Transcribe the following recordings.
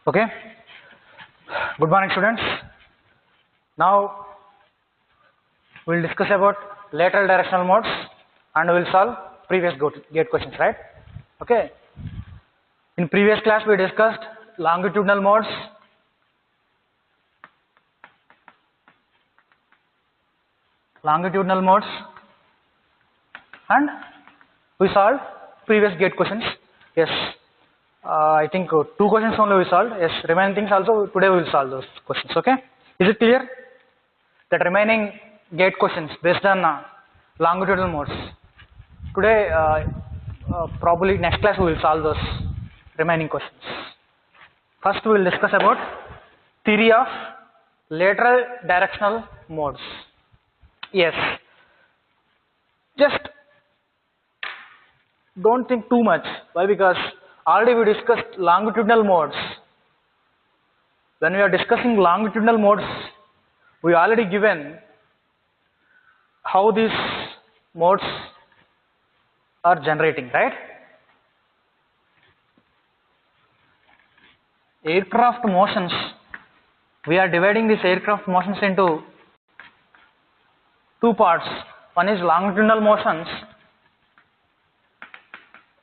Okay. Good morning, students. Now we'll discuss about lateral directional modes and we'll solve previous gate questions, right? Okay. In previous class we discussed longitudinal modes, and we solved previous gate questions. Yes. I think 2 questions only we solved. Yes, remaining things also today we will solve those questions. Okay. Is it clear that remaining gate questions based on longitudinal modes? Today, probably next class we will solve those remaining questions. First we will discuss about theory of lateral directional modes. Yes. Just don't think too much. Why? Because already we discussed longitudinal modes. When we are discussing longitudinal modes, we already given how these modes are generating, right? Aircraft motions, we are dividing these aircraft motions into 2 parts. One is longitudinal motions,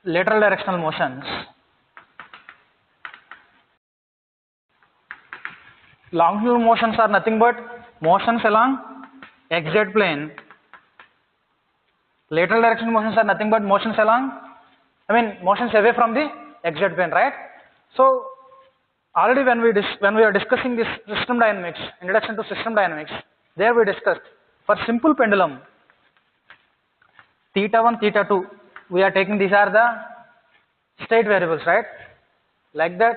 lateral directional motions. Longitudinal motions are nothing but motions along xz plane. Lateral directional motions are nothing but motions motions away from the xz plane, right? So already when we are discussing this system dynamics, introduction to system dynamics, there we discussed for simple pendulum theta 1, theta 2, we are taking these are the state variables, right? Like that.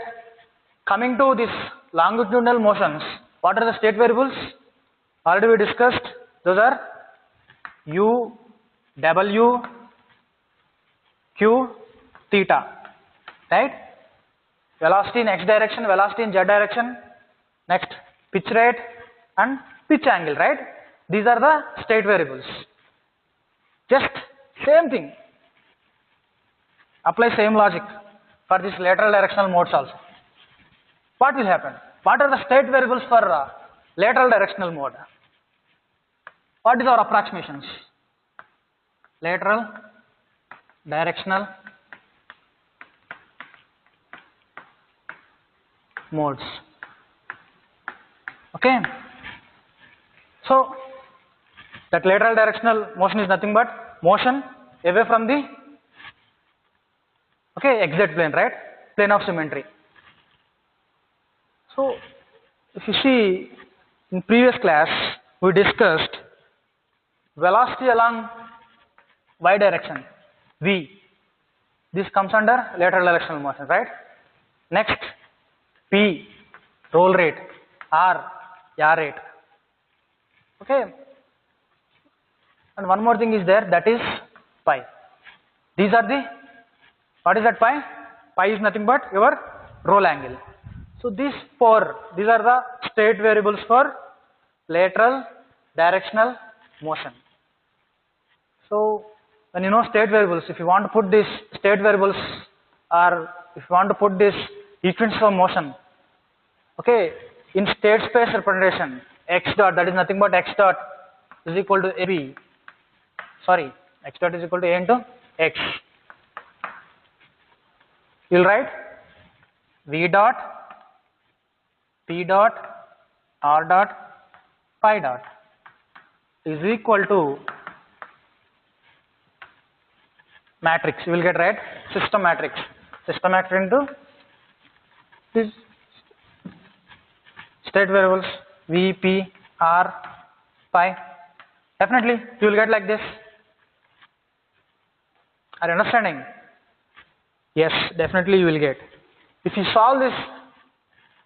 Coming to this longitudinal motions, what are the state variables? Already we discussed, those are u, w, q, theta, right? Velocity in x direction, velocity in z direction, next pitch rate and pitch angle, right? These are the state variables. Just same thing, apply same logic for this lateral directional modes also. What will happen? What are the state variables for lateral directional mode? What is our approximations? Lateral directional modes. Okay. So that lateral directional motion is nothing but motion away from the xz plane, right? Plane of symmetry. So if you see in previous class we discussed velocity along y direction, v. This comes under lateral directional motion, right? Next, p, roll rate, r, yaw rate. Okay. And one more thing is there, that is pi. These are the, what is that pi? Pi is nothing but your roll angle. So these 4, these are the state variables for lateral directional motion. So when you know state variables, if you want to put these state variables or if you want to put this equations of motion, okay, in state space representation, x dot, that is nothing but x dot is equal to ab, sorry, x dot is equal to a into x. You will write v dot, p dot, r dot, pi dot is equal to matrix. You will get, right, system matrix. System matrix into these state variables v, p, r, pi. Definitely you will get like this. Are you understanding? Yes, definitely you will get. If you solve this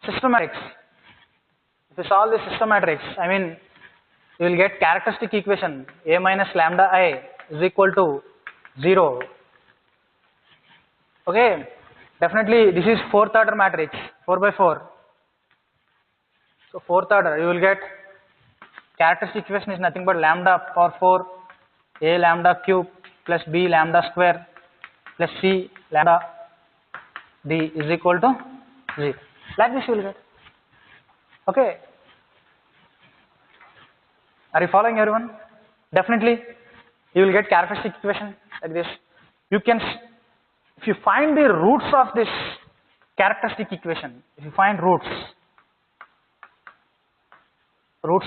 system matrix, you will get characteristic equation a minus lambda I is equal to 0. Okay, definitely this is 4th order matrix, 4 by 4. So 4th order, you will get characteristic equation is nothing but lambda power 4 a lambda cube plus b lambda square plus c lambda d is equal to 0. Like this you will get. Okay. Are you following everyone? Definitely you will get characteristic equation like this. You can, if you find the roots of this characteristic equation, if you find roots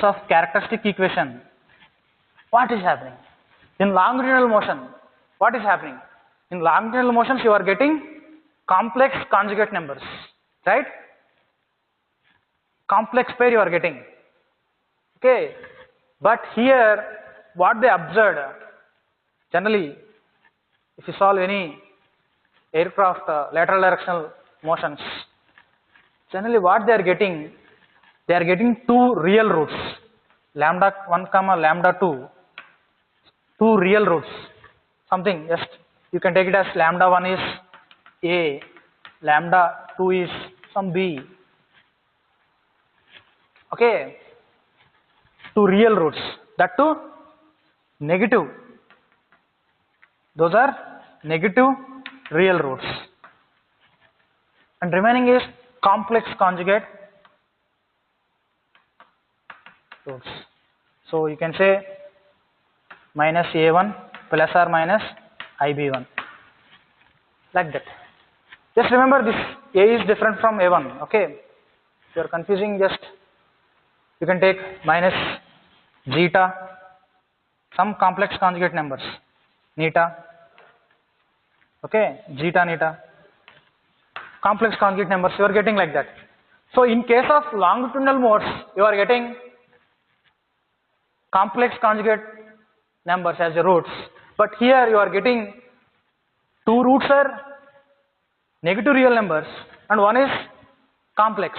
of characteristic equation, what is happening? In longitudinal motion, what is happening? In longitudinal motions you are getting complex conjugate numbers, right? Complex pair you are getting. Okay. But here what they observed, generally if you solve any aircraft lateral directional motions, generally what they are getting two real roots, lambda 1 comma lambda 2, two real roots, something, just you can take it as lambda 1 is A, lambda 2 is some B. Okay, two real roots, that too negative, those are negative real roots, and remaining is complex conjugate roots. So you can say minus A1 plus or minus IB1, like that. Just remember this A is different from A1, okay? If you are confusing, just you can take minus zeta, some complex conjugate numbers, neta, okay, zeta, neta, complex conjugate numbers, you are getting like that. So in case of longitudinal modes, you are getting complex conjugate numbers as the roots, but here you are getting two roots are negative real numbers and one is complex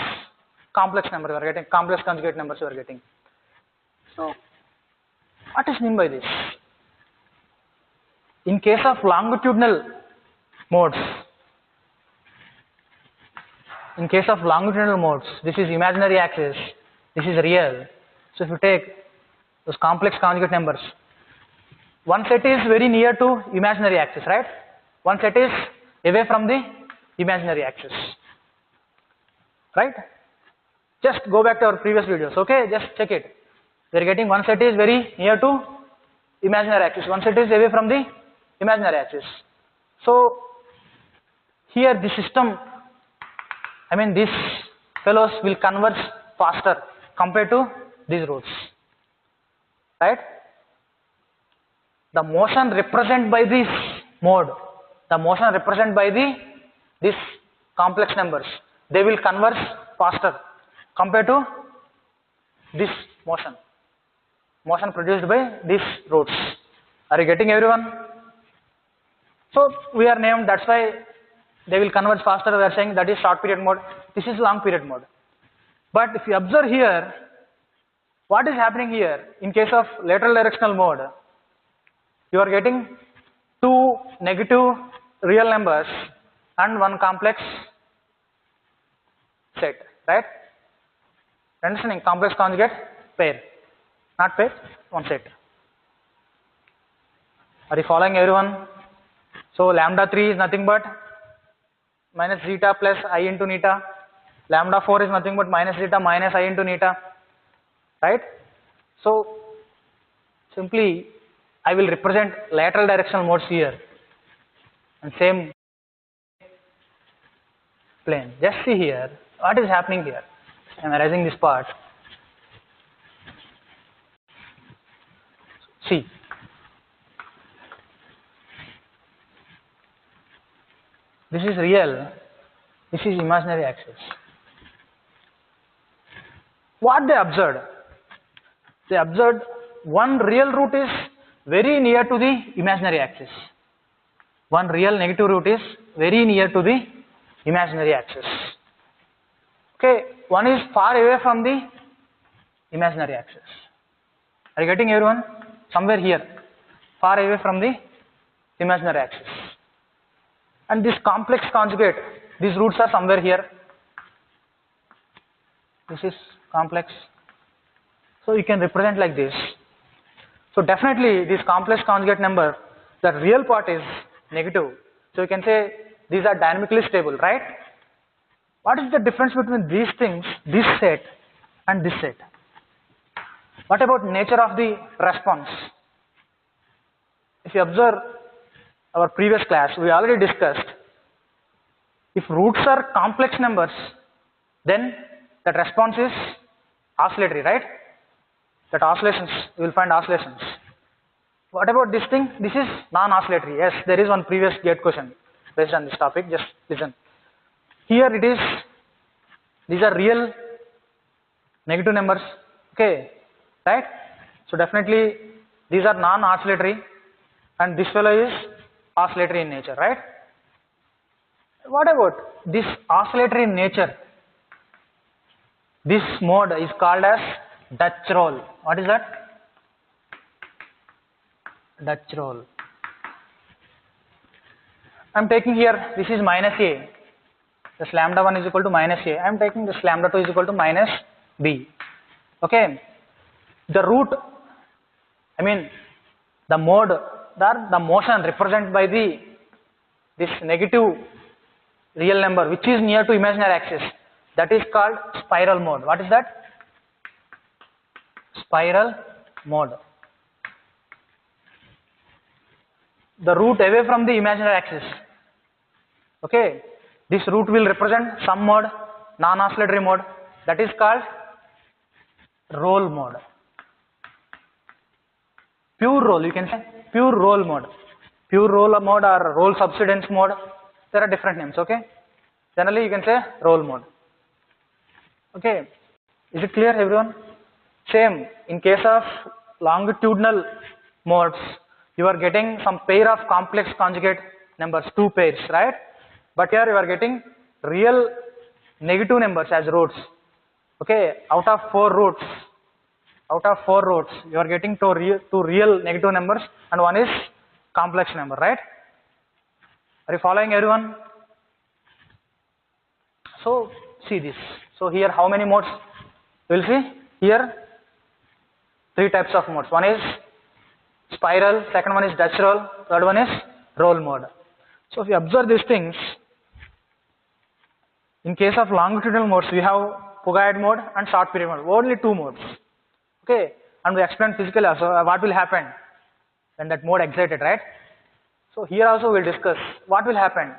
number, you are getting complex conjugate numbers you are getting. So what is meant by this? In case of longitudinal modes, this is imaginary axis, this is real. So if you take those complex conjugate numbers, one set is very near to imaginary axis, right? One set is away from the imaginary axis, right? Just go back to our previous videos, okay? Just check it. We are getting one set is very near to imaginary axis, one set is away from the imaginary axis. So here the system, I mean these fellows will converge faster compared to these routes, right? The motion represented by this mode, the motion represented by these complex numbers, they will converge faster compared to this motion produced by these routes. Are you getting everyone? So we are named, that's why they will converge faster, we are saying that is short period mode, this is long period mode. But if you observe here, what is happening here in case of lateral directional mode, you are getting two negative real numbers and one complex set, right? Understanding? Complex conjugate pair, not pair, one set. Are you following everyone? So lambda 3 is nothing but minus zeta plus I into neta, lambda 4 is nothing but minus zeta minus I into neta, right? So simply I will represent lateral directional modes here and same plane. Just see here what is happening here. I am erasing this part. See, this is real, this is imaginary axis. What they observed? They observed one real root is very near to the imaginary axis. One real negative root is very near to the imaginary axis. Okay, one is far away from the imaginary axis. Are you getting everyone? Somewhere here, far away from the imaginary axis. And this complex conjugate, these roots are somewhere here. This is complex. So you can represent like this. So definitely this complex conjugate number, the real part is negative. So you can say these are dynamically stable, right? What is the difference between these things, this set and this set? What about nature of the response? If you observe our previous class, we already discussed, if roots are complex numbers, then that response is oscillatory, right? That oscillations, you will find oscillations. What about this thing? This is non-oscillatory. Yes, there is one previous gate question based on this topic. Just listen. Here it is, these are real negative numbers, okay, right? So definitely these are non-oscillatory and this fellow is oscillatory in nature, right? What about this oscillatory in nature? This mode is called as Dutch roll. What is that? Dutch roll. I am taking here, this is minus A. This lambda 1 is equal to minus A. I am taking this lambda 2 is equal to minus B. Okay. The root, I mean the mode, the motion represented by this negative real number which is near to imaginary axis, that is called spiral mode. What is that? Spiral mode. The root away from the imaginary axis. Okay. This root will represent some mode, non-oscillatory mode, that is called roll mode. Pure roll, you can say, pure roll mode. Pure roll mode or roll subsidence mode, there are different names, okay? Generally you can say roll mode. Okay, is it clear everyone? Same, in case of longitudinal modes, you are getting some pair of complex conjugate numbers, 2 pairs, right? But here you are getting real negative numbers as roots. Okay, out of 4 roots, you are getting two real negative numbers and one is complex number, right? Are you following everyone? So see this. So here how many modes? We will see here 3 types of modes. One is spiral, second one is Dutch roll, third one is roll mode. So if you observe these things, in case of longitudinal modes, we have Pugaid mode and short period mode, only 2 modes. Okay, and we explained physically also what will happen when that mode excited, right? So here also we will discuss what will happen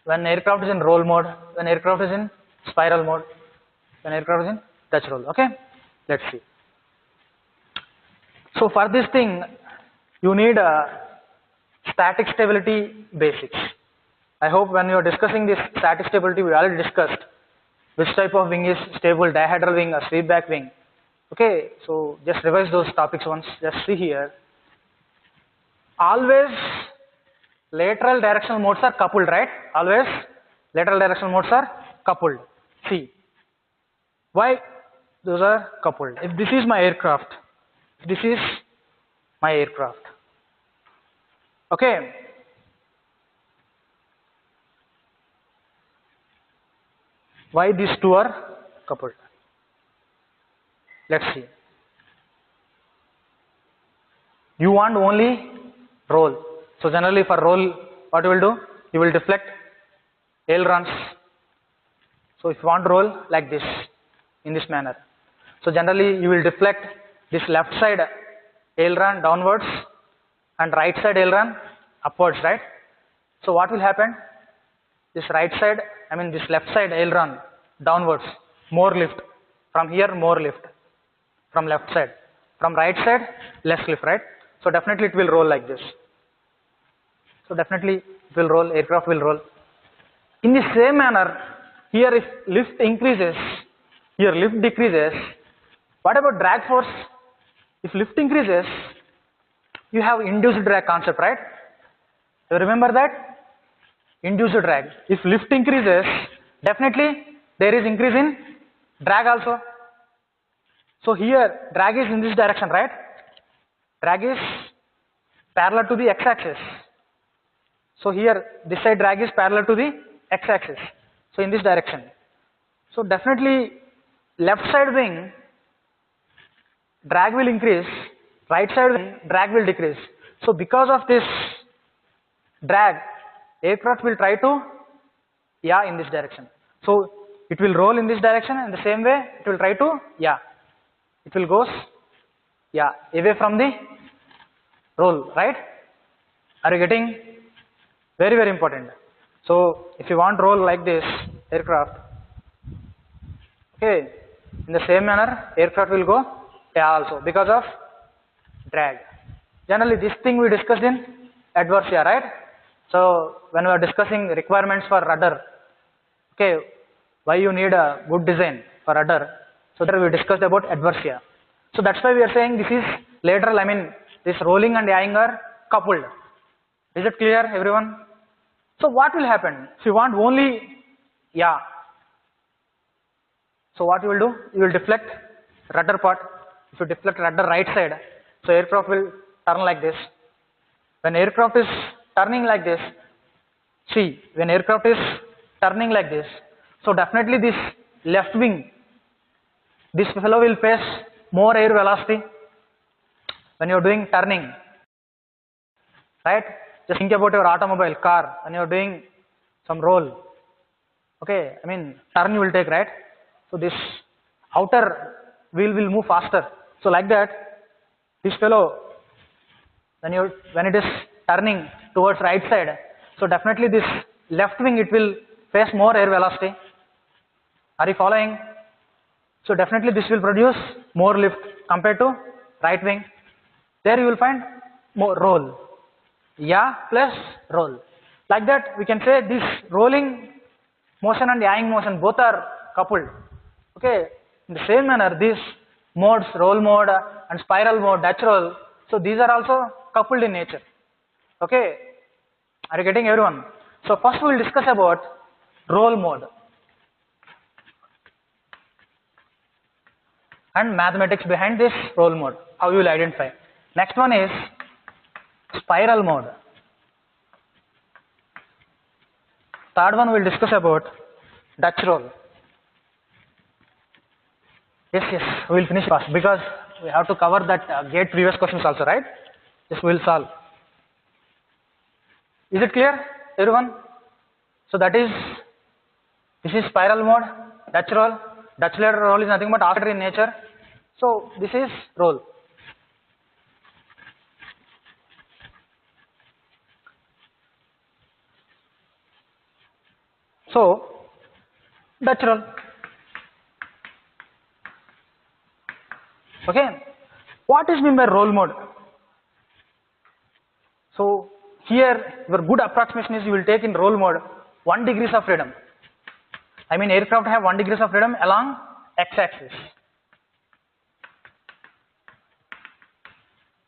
when aircraft is in roll mode, when aircraft is in spiral mode, when aircraft is in Dutch roll. Okay, let's see. So for this thing, you need static stability basics. I hope when you are discussing this static stability, we already discussed which type of wing is stable, dihedral wing or sweep back wing. Okay, so just revise those topics once. Just see here. Always lateral directional modes are coupled, right? Always lateral directional modes are coupled. See, why those are coupled? If this is my aircraft, okay. Why these two are coupled? Let's see. You want only roll. So generally for roll, what you will do? You will deflect ailerons. So if you want roll like this, in this manner. So generally you will deflect this left side aileron downwards and right side aileron upwards, right? So what will happen? This right side, I mean this left side aileron downwards, more lift. From here more lift. From left side. From right side less lift, right? So definitely it will roll like this. So definitely it will roll, aircraft will roll. In the same manner, here if lift increases, here lift decreases, what about drag force? If lift increases, you have induced drag concept, right? You remember that? Induced drag. If lift increases, definitely there is increase in drag also. So here drag is in this direction, right? Drag is parallel to the x-axis. So here this side drag is parallel to the x-axis. So in this direction. So definitely left side wing drag will increase, right side wing drag will decrease. So because of this drag, aircraft will try to in this direction. So it will roll in this direction, and the same way it will try to, it will goes, away from the roll, right? Are you getting? Very, very important. So if you want roll like this aircraft, okay, in the same manner aircraft will go also because of drag. Generally this thing we discussed in adversia, right? So when we are discussing requirements for rudder, okay, why you need a good design for rudder, so there we discussed about adversia. So that's why we are saying this is lateral, I mean this rolling and yawing are coupled. Is it clear everyone? So what will happen if you want only so what you will do, you will deflect rudder part. If you deflect rudder right side, so aircraft will turn like this. When aircraft is turning like this, see, when aircraft is turning like this, so definitely this left wing, this fellow will face more air velocity when you are doing turning, right? Just think about your automobile, car, when you are doing some roll, okay, I mean turn you will take, right? So this outer wheel will move faster. So like that, this fellow, when it is turning towards right side, so definitely this left wing it will face more air velocity. Are you following? So definitely this will produce more lift compared to right wing. There you will find more roll. Plus roll. Like that we can say this rolling motion and yawing motion both are coupled. Okay, in the same manner these modes, roll mode and spiral mode, Dutch roll, so these are also coupled in nature. Okay, are you getting everyone? So first we will discuss about roll mode and mathematics behind this roll mode, how you will identify. Next one is spiral mode. Third one we will discuss about Dutch roll. Yes, we will finish fast because we have to cover that gate previous questions also, right? Yes, we will solve. Is it clear, everyone? So that is, this is spiral mode, Dutch roll. Dutch ladder roll is nothing but oscillator in nature. So this is roll. So Dutch roll. Okay, what is meant by roll mode? So here your good approximation is you will take in roll mode 1 degrees of freedom. I mean aircraft have 1 degrees of freedom along x-axis.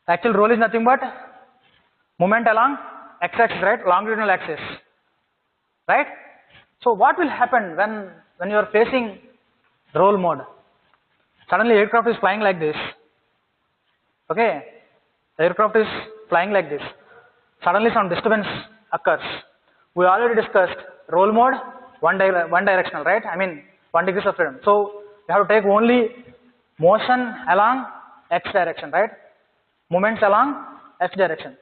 Actual roll is nothing but movement along x-axis, right? Longitudinal axis, right? So what will happen when you are facing roll mode? Suddenly aircraft is flying like this. Okay, the aircraft is flying like this. Suddenly some disturbance occurs. We already discussed roll mode, one directional, right? I mean 1 degrees of freedom. So you have to take only motion along x direction, right? Movements along x direction.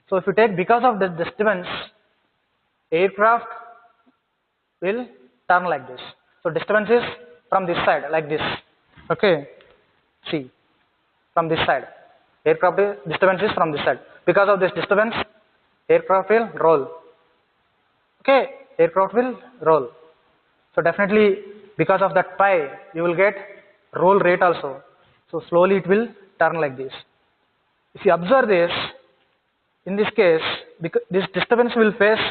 So if you take because of the disturbance, aircraft will turn like this. So disturbance is from this side, like this. Okay, see, from this side. Aircraft disturbance is from this side. Because of this disturbance, aircraft will roll. Okay, aircraft will roll. So definitely because of that pi, you will get roll rate also. So slowly it will turn like this. If you observe this, in this case, this disturbance will face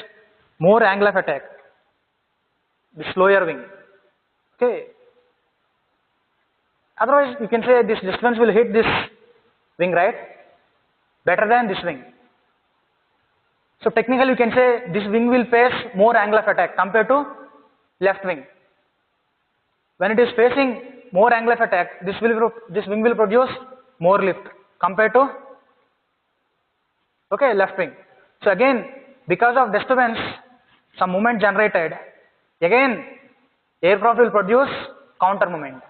more angle of attack, this lower wing. Okay. Otherwise, you can say this disturbance will hit this wing, right? Better than this wing. So technically, you can say this wing will face more angle of attack compared to left wing. When it is facing more angle of attack, this wing will produce more lift compared to left wing. So again, because of disturbance, some movement generated. Again, aircraft will produce counter movement.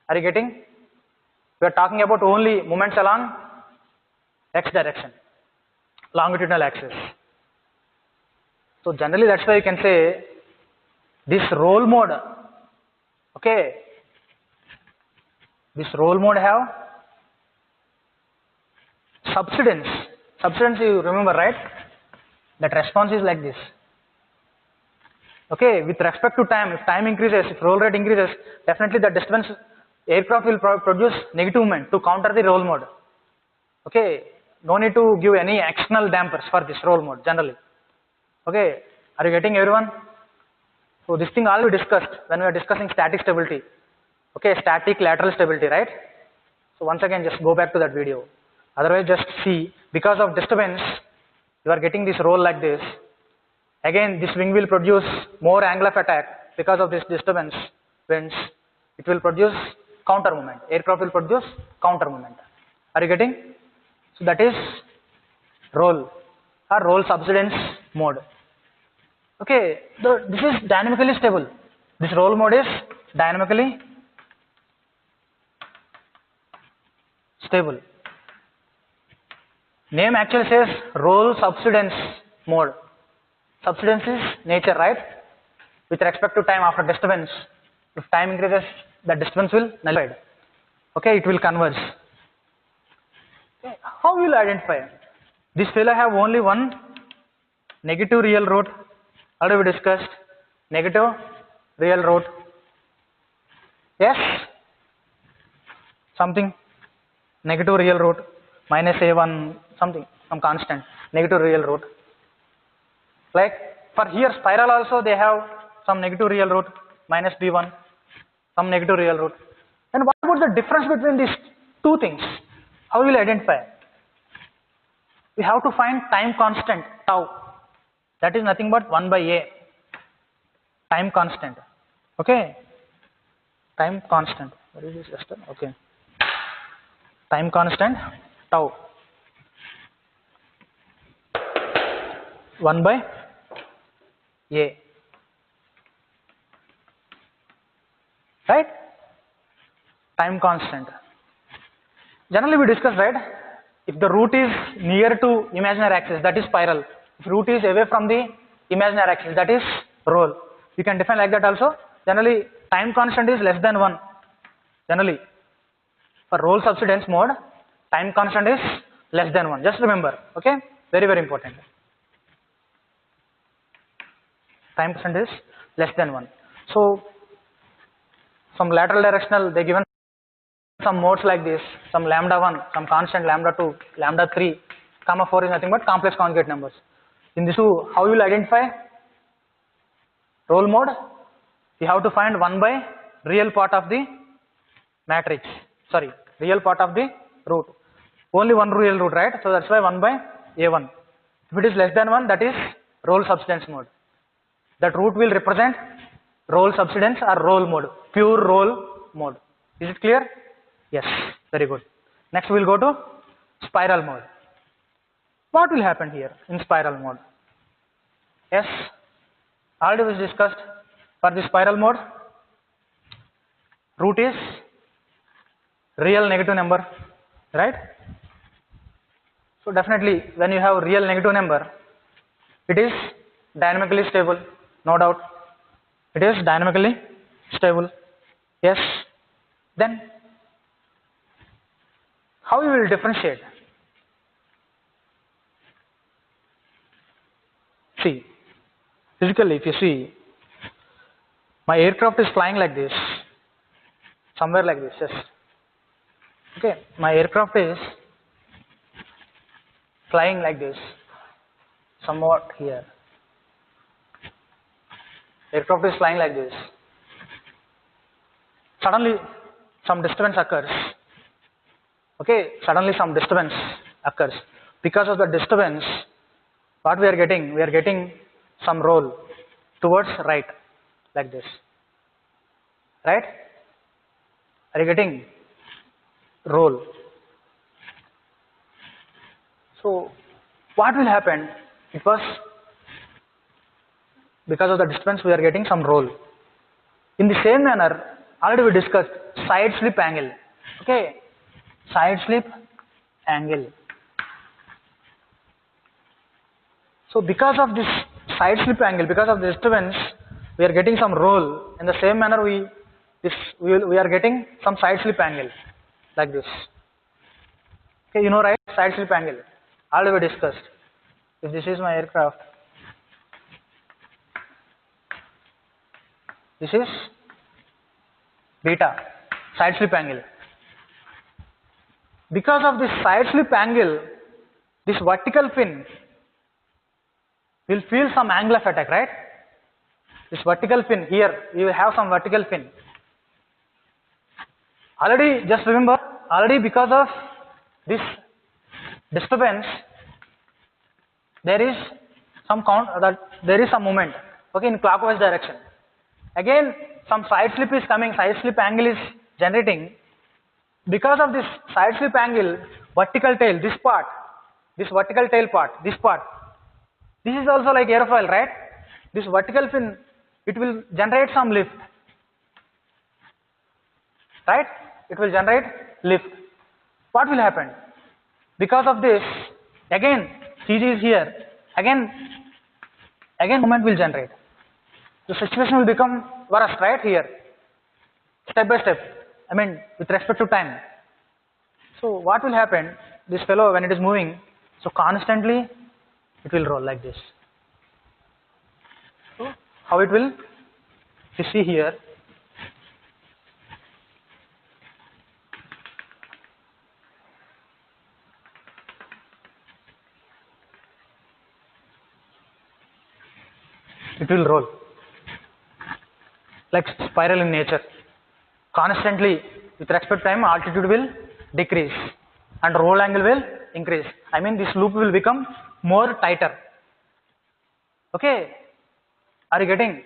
Are you getting? We are talking about only movements along x direction, longitudinal axis. So generally that's why you can say this roll mode, okay, this roll mode have subsidence. Subsidence you remember, right? That response is like this. Okay, with respect to time, if time increases, if roll rate increases, definitely the disturbance aircraft will produce negative moment to counter the roll mode. Okay, no need to give any external dampers for this roll mode generally. Okay, are you getting everyone? So this thing all we discussed when we are discussing static stability. Okay, static lateral stability, right? So once again just go back to that video. Otherwise just see, because of disturbance you are getting this roll like this. Again this wing will produce more angle of attack because of this disturbance winds. It will produce counter movement. Aircraft will produce counter movement. Are you getting? So that is roll or roll subsidence mode. Okay, this is dynamically stable. This roll mode is dynamically stable. Name actually says roll subsidence mode. Subsidence is nature, right? With respect to time after disturbance. If time increases, the disturbance will nullify. Okay, it will converge. Okay. How will you identify? This fellow have only one negative real root. Already we discussed negative real root. Yes, something negative real root minus a1 something, some constant negative real root. Like for here spiral also they have some negative real root minus b1, some negative real root. And what about the difference between these two things? How will you identify? We have to find time constant tau. That is nothing but 1 by a. Time constant. Okay. Time constant. What is this? Okay. Time constant tau. 1 by a. Right? Time constant. Generally we discuss, right? If the root is near to imaginary axis, that is spiral. If root is away from the imaginary axis, that is roll. You can define like that also. Generally time constant is less than 1. Generally for roll subsidence mode, time constant is less than 1. Just remember, okay? Very, very important. Time constant is less than 1. So some lateral directional they given some modes like this, some lambda 1, some constant lambda 2, lambda 3, comma 4 is nothing but complex conjugate numbers. In this how you will identify roll mode? You have to find 1 by real part of the matrix, sorry, real part of the root. Only one real root, right? So that's why 1 by a1. If it is less than 1, that is roll subsidence mode. That root will represent roll subsidence or roll mode, pure roll mode. Is it clear? Yes, very good. Next we will go to spiral mode. What will happen here in spiral mode? Yes, already was discussed. For the spiral mode, root is real negative number, right? So definitely when you have real negative number, it is dynamically stable, no doubt. It is dynamically stable. Yes. Then how you will differentiate? See, physically if you see, my aircraft is flying like this, somewhere like this, yes. Okay, my aircraft is flying like this, somewhat here. Aircraft is flying like this. Suddenly some disturbance occurs. Okay, suddenly some disturbance occurs. Because of the disturbance, what we are getting? We are getting some roll towards right, like this. Right? Are you getting roll? So what will happen? It was because of the disturbance we are getting some roll. In the same manner, already we discussed side slip angle. Okay, side slip angle. So because of this side slip angle, because of the disturbance, we are getting some roll. In the same manner, we are getting some side slip angle like this. Okay, you know, right? Side slip angle. Already we discussed. If this is my aircraft, this is beta, side slip angle. Because of this side slip angle, this vertical fin will feel some angle of attack, right? This vertical fin here, you will have some vertical fin. Already, just remember, already because of this disturbance, there is some movement, okay, in clockwise direction. Again, some side slip is coming, side slip angle is generating. Because of this side slip angle, vertical tail, this part, this vertical tail part, this part, this is also like aerofoil, right? This vertical fin, it will generate some lift, right? It will generate lift. What will happen? Because of this, again, CG is here, again movement will generate. The situation will become worse, right, here, step by step, I mean, with respect to time. So what will happen, this fellow, when it is moving, so constantly it will roll like this. So how it will, you see here, it will roll like spiral in nature. Constantly, with respect to time, altitude will decrease and roll angle will increase. I mean, this loop will become more tighter. Okay, are you getting?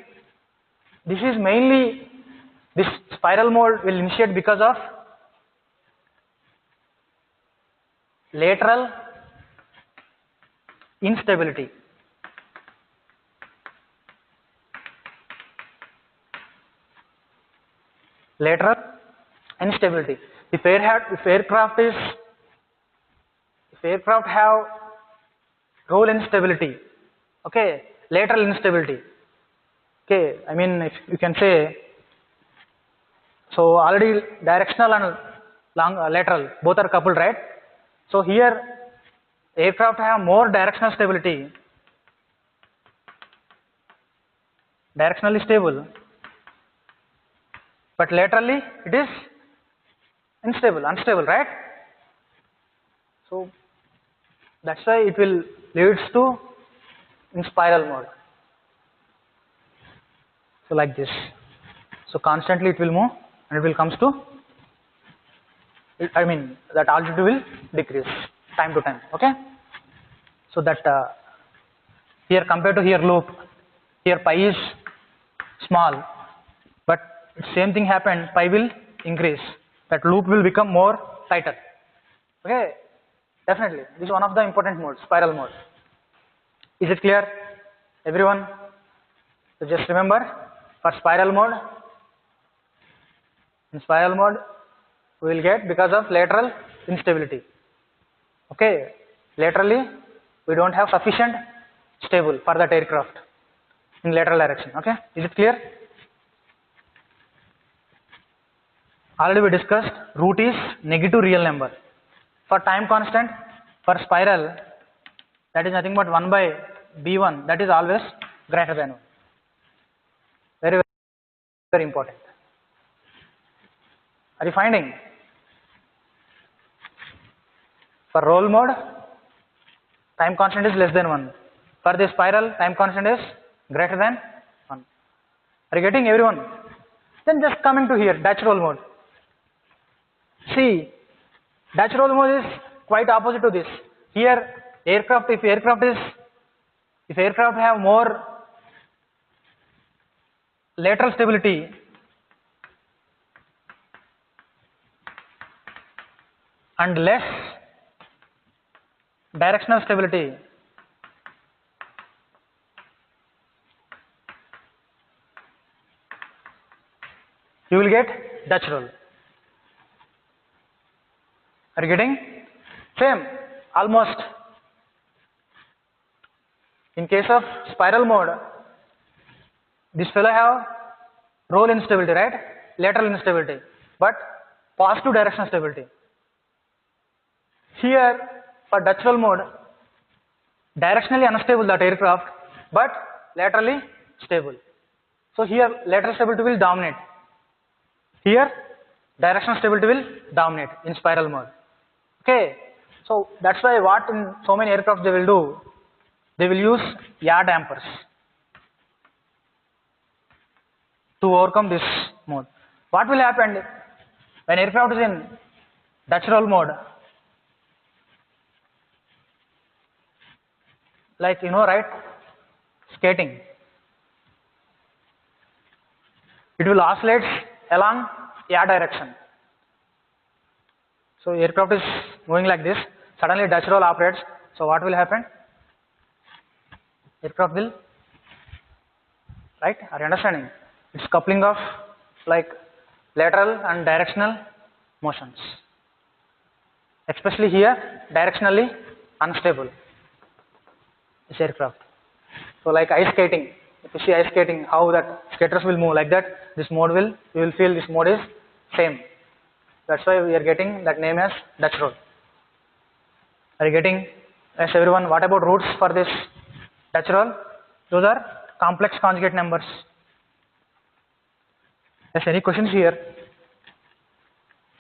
This is mainly, this spiral mode will initiate because of lateral instability. Lateral instability. If aircraft have roll instability, okay, lateral instability, okay, I mean, if you can say, so already directional and lateral both are coupled, right? So here aircraft have more directional stability, directionally stable, but laterally it is unstable, right? So that's why it will leads to in spiral mode. So like this. So constantly it will move and it will comes to, I mean, that altitude will decrease time to time. Okay. So that here compared to here loop, here pi is small, but same thing happened, pi will increase, that loop will become more tighter. Okay, definitely this is one of the important modes, spiral mode. Is it clear, everyone? So just remember, for spiral mode, in spiral mode we will get because of lateral instability. Okay, laterally we don't have sufficient stable for that aircraft in lateral direction. Okay, is it clear? Already we discussed root is negative real number. For time constant, for spiral, that is nothing but 1 by b1, that is always greater than 1. Very, very important. Are you finding? For roll mode, time constant is less than 1. For the spiral, time constant is greater than 1. Are you getting, everyone? Then just coming to here, Dutch roll mode. See, Dutch roll mode is quite opposite to this. Here, if aircraft have more lateral stability, and less directional stability, you will get Dutch roll. Are you getting? Same, almost. In case of spiral mode, this fellow have roll instability, right? Lateral instability, but positive directional stability. Here for Dutch roll mode, directionally unstable that aircraft, but laterally stable. So here lateral stability will dominate. Here directional stability will dominate in spiral mode. Okay, so that's why what in so many aircraft they will do, they will use yaw dampers to overcome this mode. What will happen when aircraft is in Dutch roll mode? Like you know, right? Skating. It will oscillate along yaw direction. So aircraft is moving like this. Suddenly Dutch roll operates. So what will happen? Aircraft will, right? Are you understanding? It's coupling of like lateral and directional motions. Especially here, directionally unstable. This aircraft. So like ice skating. If you see ice skating, how that skaters will move like that, this mode will, you will feel this mode is same. That's why we are getting that name as Dutch roll. Are you getting? Yes, everyone. What about roots for this Dutch roll? Those are complex conjugate numbers. Yes, any questions here?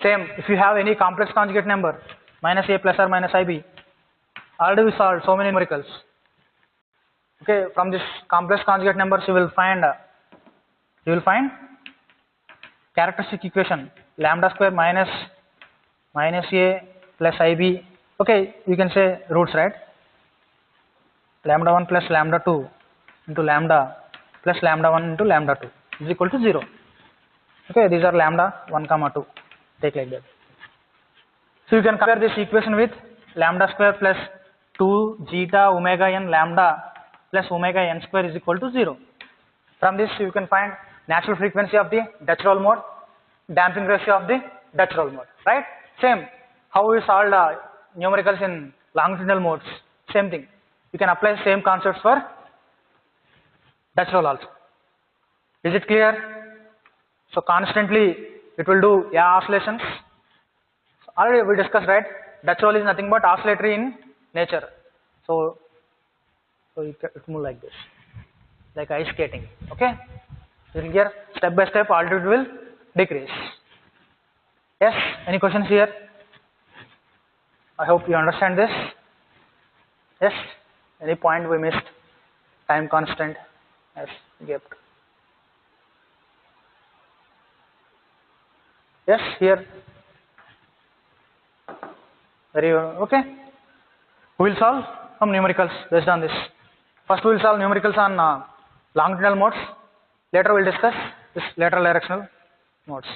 Same. If you have any complex conjugate number, minus a plus or minus ib, already we solved so many numericals. Okay, from this complex conjugate numbers you will find characteristic equation lambda square minus a plus ib. Okay, you can say roots, right? Lambda 1 plus lambda 2 into lambda plus lambda 1 into lambda 2 is equal to 0. Okay, these are lambda 1 comma 2. Take like that. So you can compare this equation with lambda square plus 2 zeta omega n lambda plus omega n square is equal to 0. From this you can find natural frequency of the Dutch roll mode, damping ratio of the Dutch roll mode, right? Same. How we solved numericals in longitudinal modes, same thing. You can apply same concepts for Dutch roll also. Is it clear? So constantly it will do yaw oscillations. Already we discussed, right? Dutch roll is nothing but oscillatory in nature. So it move like this, like ice skating. Okay? Here step by step altitude will decrease. Yes? Any questions here? I hope you understand this. Yes? Any point we missed? Time constant? Yes, yep. Yes, here. Very okay. We will solve some numericals based on this. First we will solve numericals on longitudinal modes. Later we will discuss this lateral directional modes.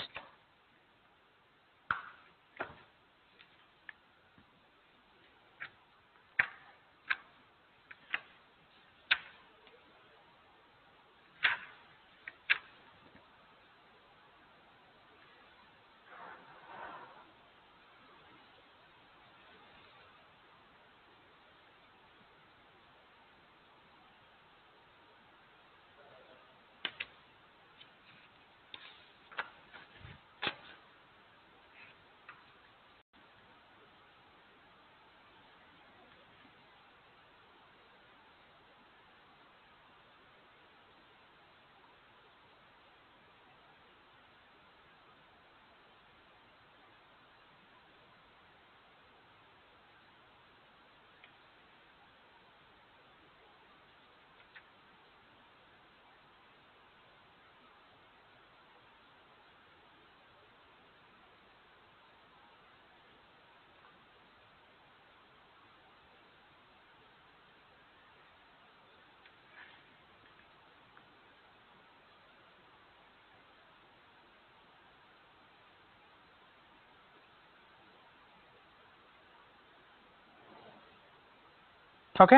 Okay,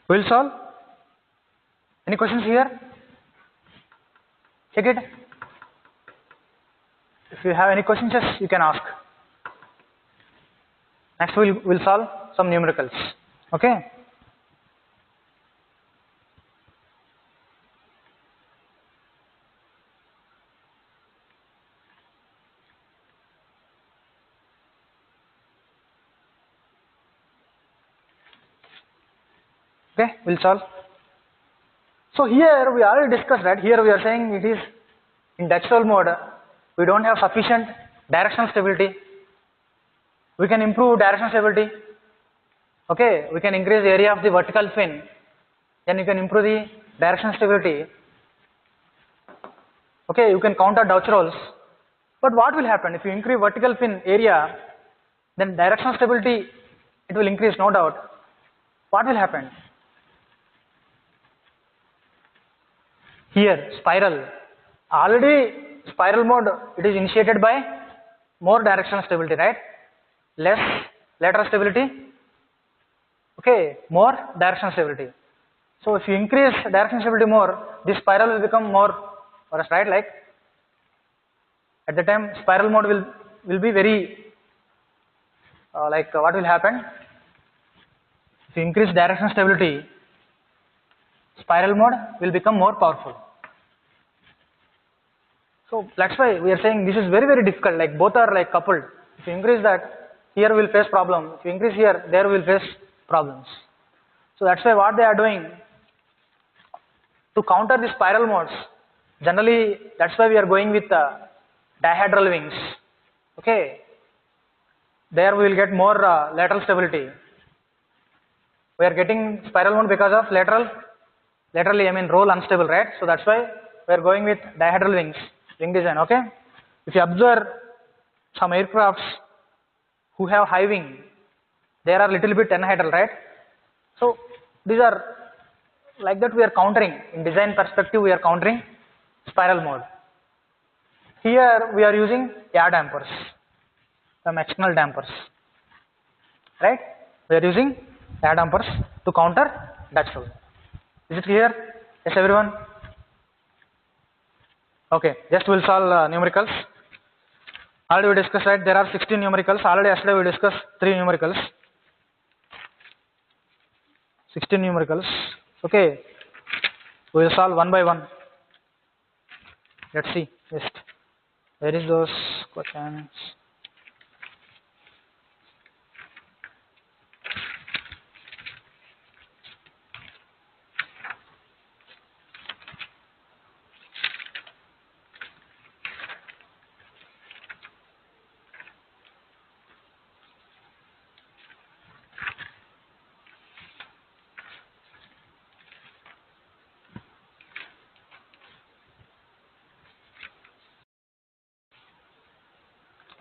we will solve. Any questions here? Check it. If you have any questions, yes, you can ask. Next we will solve some numericals. Okay. Okay, we'll solve. So here we already discussed, right? Here we are saying it is in Dutch roll mode. We don't have sufficient directional stability. We can improve directional stability. Okay, we can increase the area of the vertical fin. Then you can improve the directional stability. Okay, you can counter Dutch rolls. But what will happen if you increase vertical fin area? Then directional stability it will increase, no doubt. What will happen? Here spiral, already spiral mode it is initiated by more directional stability, right? Less lateral stability, okay, more directional stability. So if you increase directional stability more, this spiral will become more porous, right? Like at the time spiral mode will be very what will happen? If you increase directional stability, spiral mode will become more powerful. So that's why we are saying this is very, very difficult, like both are like coupled. If you increase that, here we will face problem. If you increase here, there we will face problems. So that's why what they are doing to counter the spiral modes, generally that's why we are going with dihedral wings. Okay, there we will get more lateral stability. We are getting spiral mode because of laterally I mean roll unstable, right? So that's why we are going with dihedral wings. Wing design, okay? If you observe some aircrafts who have high wing, they are a little bit anhedral, right? So these are like that we are countering, in design perspective we are countering spiral mode. Here we are using air dampers, some external dampers, right? We are using air dampers to counter Dutch roll. Is it clear? Yes, everyone? Okay, just we'll solve numericals. Already we discussed, right? There are 16 numericals. Already yesterday we discussed 3 numericals. 16 numericals. Okay, we will solve one by one. Let's see. Just where is those questions?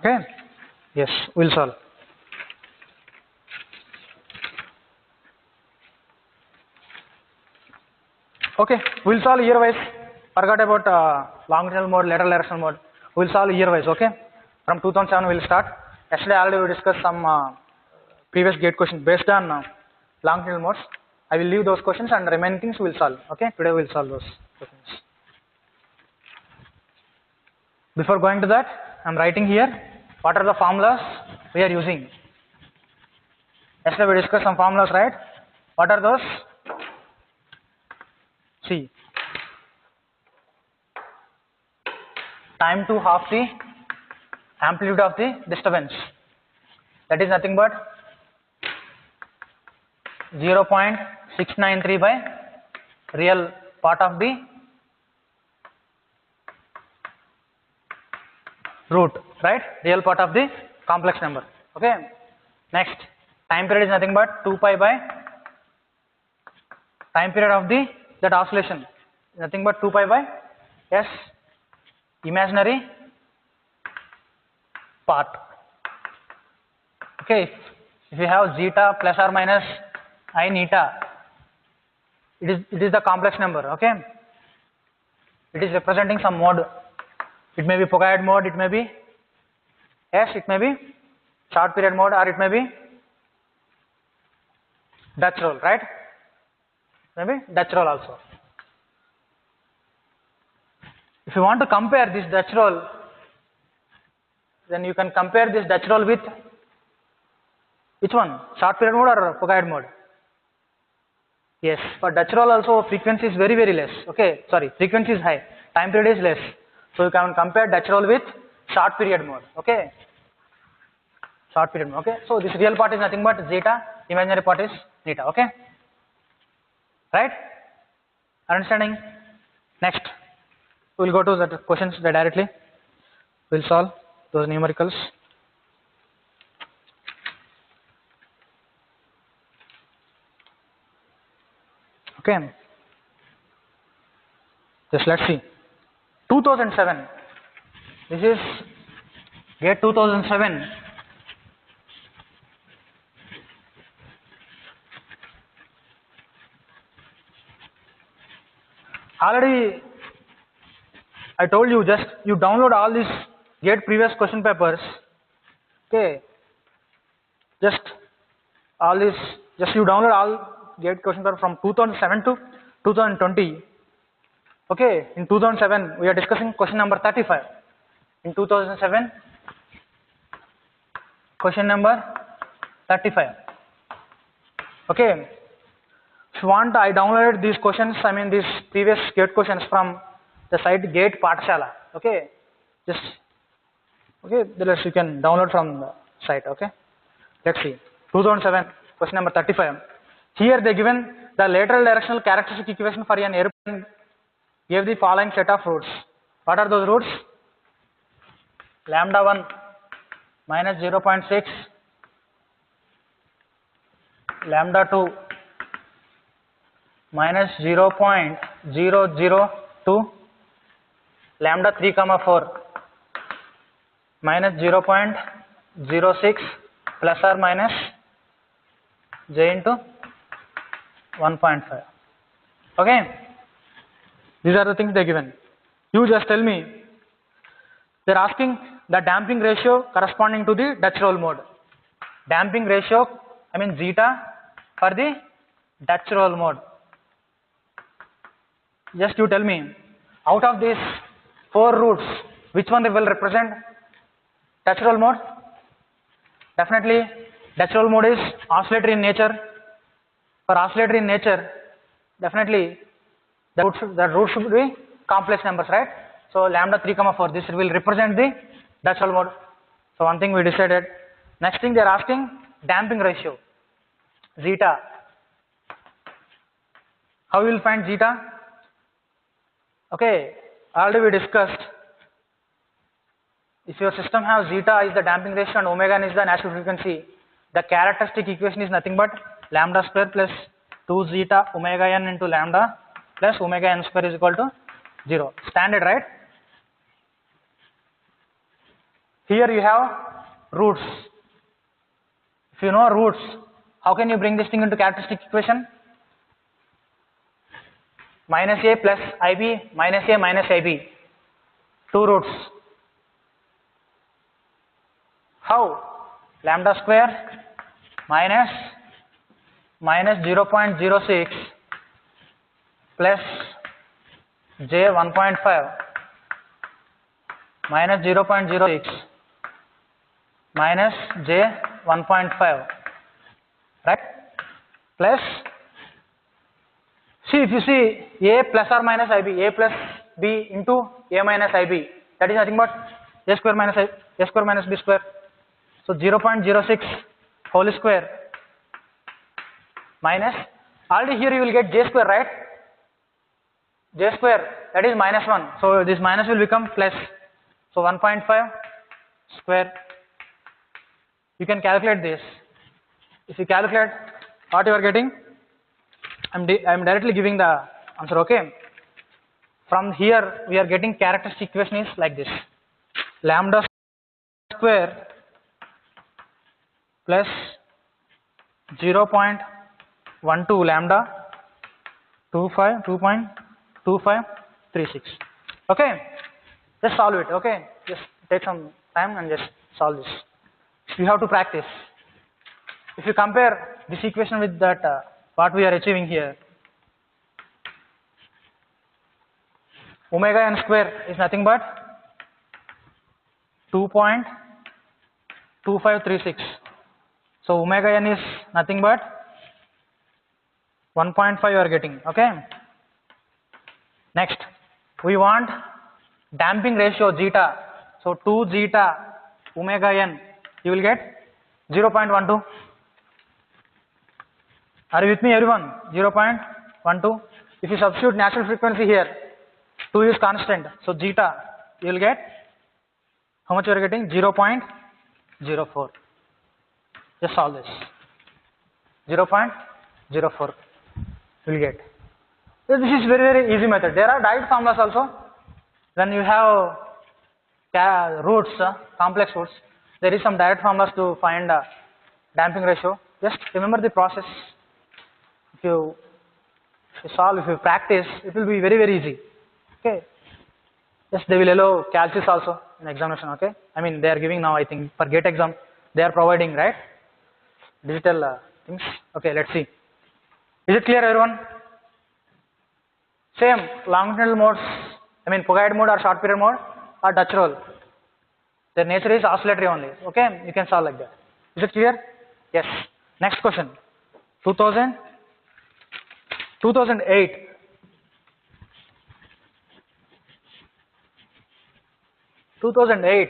Okay, yes, we'll solve. Okay, we'll solve year wise. Forgot about longitudinal mode, lateral directional mode. We'll solve year wise, okay? From 2007 we'll start. Yesterday already we discussed some previous gate questions based on longitudinal modes. I will leave those questions and remaining things we'll solve, okay? Today we'll solve those questions. Before going to that, I'm writing here what are the formulas we are using. Yesterday we discussed some formulas, right? What are those? See, time to half the amplitude of the disturbance, that is nothing but 0.693 by real part of the root, right? Real part of the complex number. Okay. Next, time period is nothing but 2 pi by time period of the that oscillation, nothing but 2 pi by s imaginary part. Okay, if you have zeta plus or minus I eta, it is the complex number. Okay, it is representing some mode. It may be Pogoid mode, it may be S, it may be short period mode, or it may be Dutch roll, right? Maybe Dutch roll also. If you want to compare this Dutch roll, then you can compare this Dutch roll with which one? Short period mode or Pogoid mode? Yes, for Dutch roll also frequency is very, very less. Okay, sorry, frequency is high, time period is less. So you can compare Dutch roll with short period mode. Okay, short period mode. Okay, so this real part is nothing but zeta, imaginary part is theta. Okay, right? Understanding? Next, we'll go to the questions directly. We'll solve those numericals. Okay. Just let's see. 2007. This is GATE 2007. Already I told you, just you download all these GATE previous question papers. Okay. Just all this, just you download all GATE question paper from 2007 to 2020. Okay. In 2007 we are discussing question number 35. In 2007 question number 35. Okay. If you want, I downloaded these questions, I mean these previous GATE questions from the site GATE Pathshala. Okay. Just, okay, you can download from the site. Okay. Let's see. 2007 question number 35. Here they given the lateral directional characteristic equation for an airplane, gave the following set of roots. What are those roots? Lambda 1 minus 0.6, lambda 2 minus 0.002, lambda 3 comma 4 minus 0.06 plus or minus j into 1.5. Okay. These are the things they given. You just tell me. They are asking the damping ratio corresponding to the Dutch roll mode. Damping ratio, I mean zeta for the Dutch roll mode. Just you tell me, out of these 4 roots, which one they will represent Dutch roll mode? Definitely Dutch roll mode is oscillatory in nature. For oscillatory in nature, definitely the root should be complex numbers, right? So lambda 3 comma 4, this will represent the Dutch roll mode. So one thing we decided. Next thing they are asking damping ratio, zeta. How we will find zeta? Okay, already we discussed. If your system has zeta is the damping ratio and omega n is the natural frequency, the characteristic equation is nothing but lambda square plus 2 zeta omega n into lambda plus omega n square is equal to 0. Standard, right? Here you have roots. If you know roots, how can you bring this thing into characteristic equation? Minus a plus ib minus a minus ib. 2 roots. How? Lambda square minus 0.06 plus j 1.5 minus 0.06 minus j 1.5, right? Plus, see, if you see a plus or minus ib, a plus b into a minus ib, that is nothing but a square minus b square. So 0.06 whole square minus, already here you will get j square, right? J square, that is minus 1. So this minus will become plus. So 1.5 square. You can calculate this. If you calculate what you are getting, I am directly giving the answer. Okay. From here we are getting characteristic equation is like this: lambda square plus 0.12 lambda 2.2536. Okay, just solve it. Okay, just take some time and just solve this. You have to practice. If you compare this equation with that what we are achieving here, omega n square is nothing but 2.2536. So omega n is nothing but 1.5 you are getting. Okay. Next, we want damping ratio zeta. So 2 zeta omega n, you will get 0.12. Are you with me, everyone? 0.12. 1, 2. If you substitute natural frequency here, 2 is constant. So zeta, you will get, how much you are getting? 0.04. Just solve this. 0.04 you will get. So this is very easy method. There are direct formulas also. When you have roots, complex roots, there is some direct formulas to find damping ratio. Just remember the process. If you solve, if you practice, it will be very easy. Okay. Yes, they will allow calculus also in examination. Okay. I mean, they are giving now, I think, for GATE exam, they are providing, right, digital things. Okay, let's see. Is it clear, everyone? Same longitudinal modes, I mean Pugaid mode or short period mode or Dutch roll. Their nature is oscillatory only. Okay, you can solve like that. Is it clear? Yes. Next question. 2008. 2008.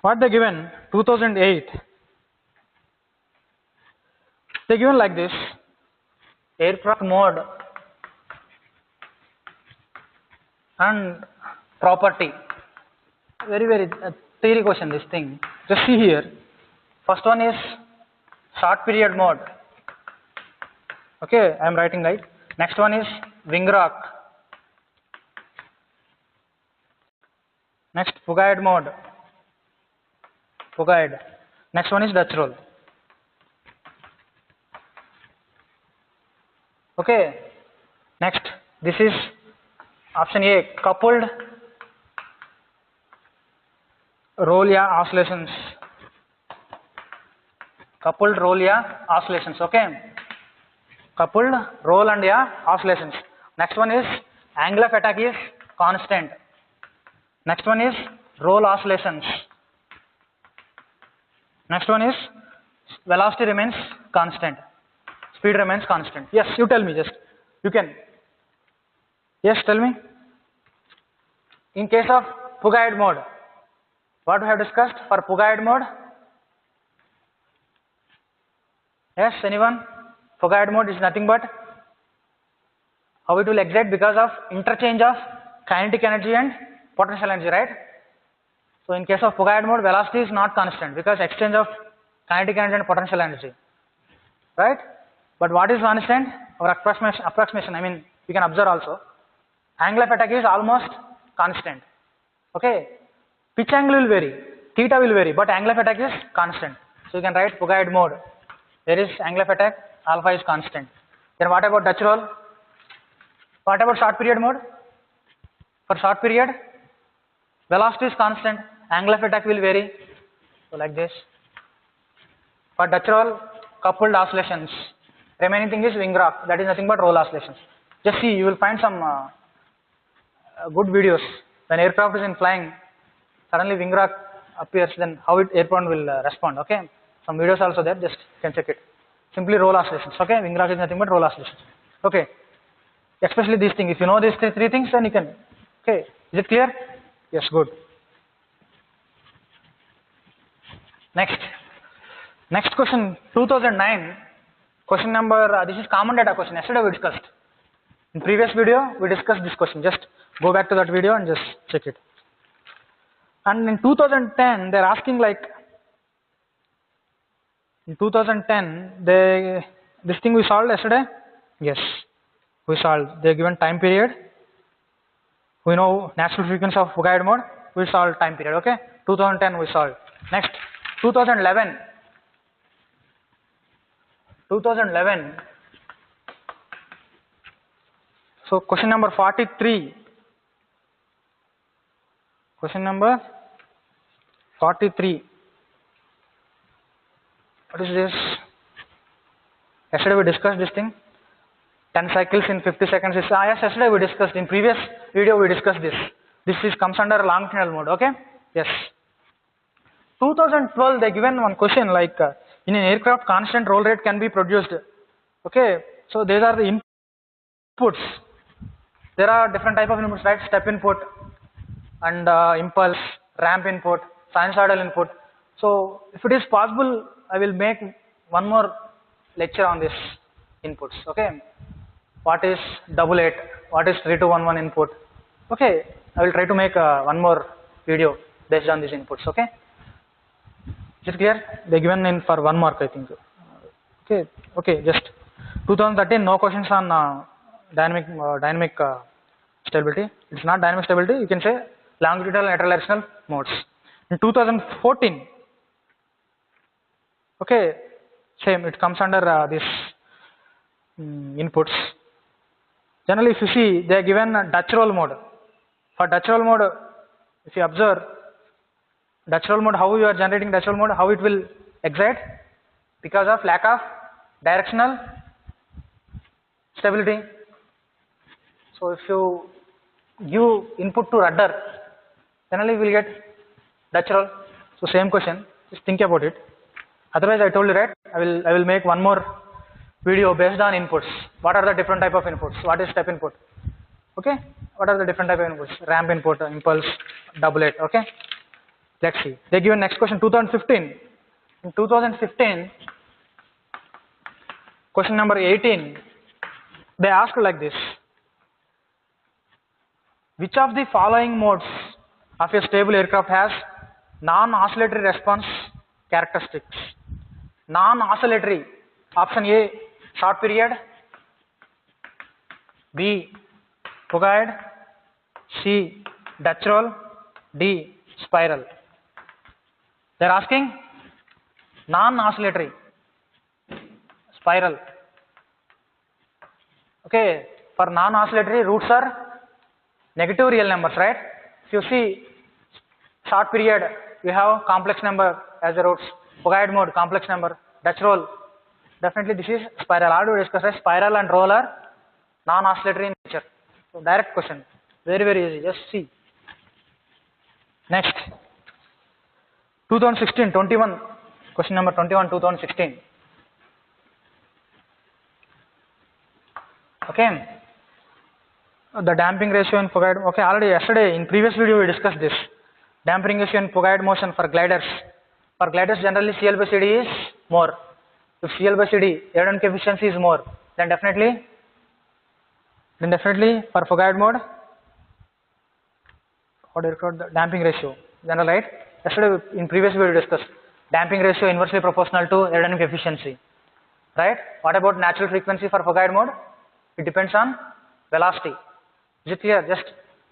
What they given? 2008. They given like this: aircraft mode and property. Very theory question. This thing. Just see here. First one is short period mode. Okay, I am writing right. Next one is Vingrock. Next Pugaid mode. Pugaid. Next one is Dutch roll. Okay. Next, this is option A, coupled Rollia oscillations. Coupled Rollia oscillations. Okay. Coupled roll and oscillations. Next one is angle of attack is constant. Next one is roll oscillations. Next one is velocity remains constant. Speed remains constant. Yes, you tell me just. You can. Yes, tell me. In case of Pugaid mode, what we have discussed for Pugaid mode? Yes, anyone? Pugaid mode is nothing but how it will excite because of interchange of kinetic energy and potential energy, right? So in case of Pugaid mode, velocity is not constant because exchange of kinetic energy and potential energy, right? But what is constant? Our approximation, I mean, we can observe also. Angle of attack is almost constant. Okay. Pitch angle will vary, theta will vary, but angle of attack is constant. So you can write Pugaid mode. There is angle of attack, alpha is constant. Then what about Dutch roll? What about short period mode? For short period, velocity is constant, angle of attack will vary. So like this. For Dutch roll, coupled oscillations. Remaining thing is Vingrock, that is nothing but roll oscillations. Just see, you will find some good videos. When aircraft is in flying, suddenly Vingrock appears, then how airplane will respond. Okay, some videos also there, just can check it. Simply roll oscillations. Okay, Vingrock is nothing but roll oscillations. Okay, especially these things. If you know these three things, then you can. Okay, is it clear? Yes, good. Next question, 2009. Question number, this is common data question. Yesterday we discussed. In previous video, we discussed this question. Just go back to that video and just check it. And in 2010, they're asking like, in 2010, this thing we solved yesterday? Yes, we solved. They're given time period. We know natural frequency of Pugaid mode. We solved time period, okay? 2010 we solved. Next, 2011. 2011. So question number 43. Question number 43. What is this? Yesterday we discussed this thing. 10 cycles in 50 seconds is, yes, yesterday we discussed, in previous video we discussed this. This comes under longitudinal mode, okay? Yes. 2012 they given one question like, in an aircraft constant roll rate can be produced. Okay, so these are the inputs. There are different type of inputs, right? Step input and impulse, ramp input, sinusoidal input. So if it is possible, I will make one more lecture on this inputs. Okay, what is 88, what is 3211 input. Okay, I will try to make one more video based on these inputs. Okay, is it clear? They given in for 1 mark, I think. Okay, just 2013, no questions on dynamic stability. It's not dynamic stability, you can say longitudinal lateral directional modes. In 2014, okay, same, it comes under this inputs. Generally, if you see, they are given Dutch roll mode. For Dutch roll mode, if you observe Dutch roll mode, how you are generating Dutch roll mode, how it will excite, because of lack of directional stability. So if you give input to rudder, generally we will get Dutch roll. So same question, just think about it. Otherwise, I told you, right, I will make one more video based on inputs. What are the different type of inputs? What is step input? Okay, what are the different type of inputs? Ramp input, impulse, doublet. Okay, let's see. They give next question, 2015. In 2015, question number 18, they asked like this: which of the following modes of a stable aircraft has non-oscillatory response characteristics? Non-oscillatory, option A, short period, B, phugoid, C, Dutch roll, D, spiral. They are asking non-oscillatory, spiral. Okay, for non-oscillatory, roots are negative real numbers, right? If you see short period, you have complex number as the roots. Phugoid mode, complex number. Dutch roll, definitely this is spiral. Already discussed, spiral and roll are non-oscillatory in nature. So direct question, very easy, just see. Next, 2016, 21, question number 21, 2016. Okay, the damping ratio in phugoid. Okay, already yesterday in previous video we discussed this. Damping ratio in phugoid motion for gliders. For gliders, generally CL by CD is more. If CL by CD, aerodynamic efficiency is more, then definitely for phugoid mode, what do you call the damping ratio? General, right? Yesterday in previous video we discussed damping ratio inversely proportional to aerodynamic efficiency, right? What about natural frequency for phugoid mode? It depends on velocity. Is it clear? Just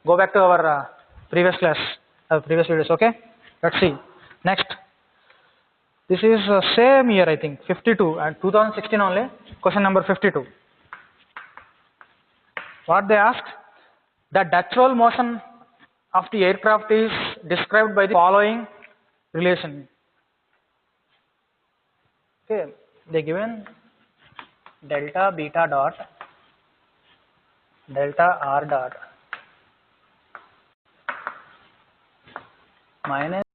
go back to our previous class, previous videos. Okay, let's see. Next, this is same year, I think, 52 and 2016 only. Question number 52. What they ask? The Dutch roll motion of the aircraft is described by the following relation. Okay, they given delta beta dot delta r dot minus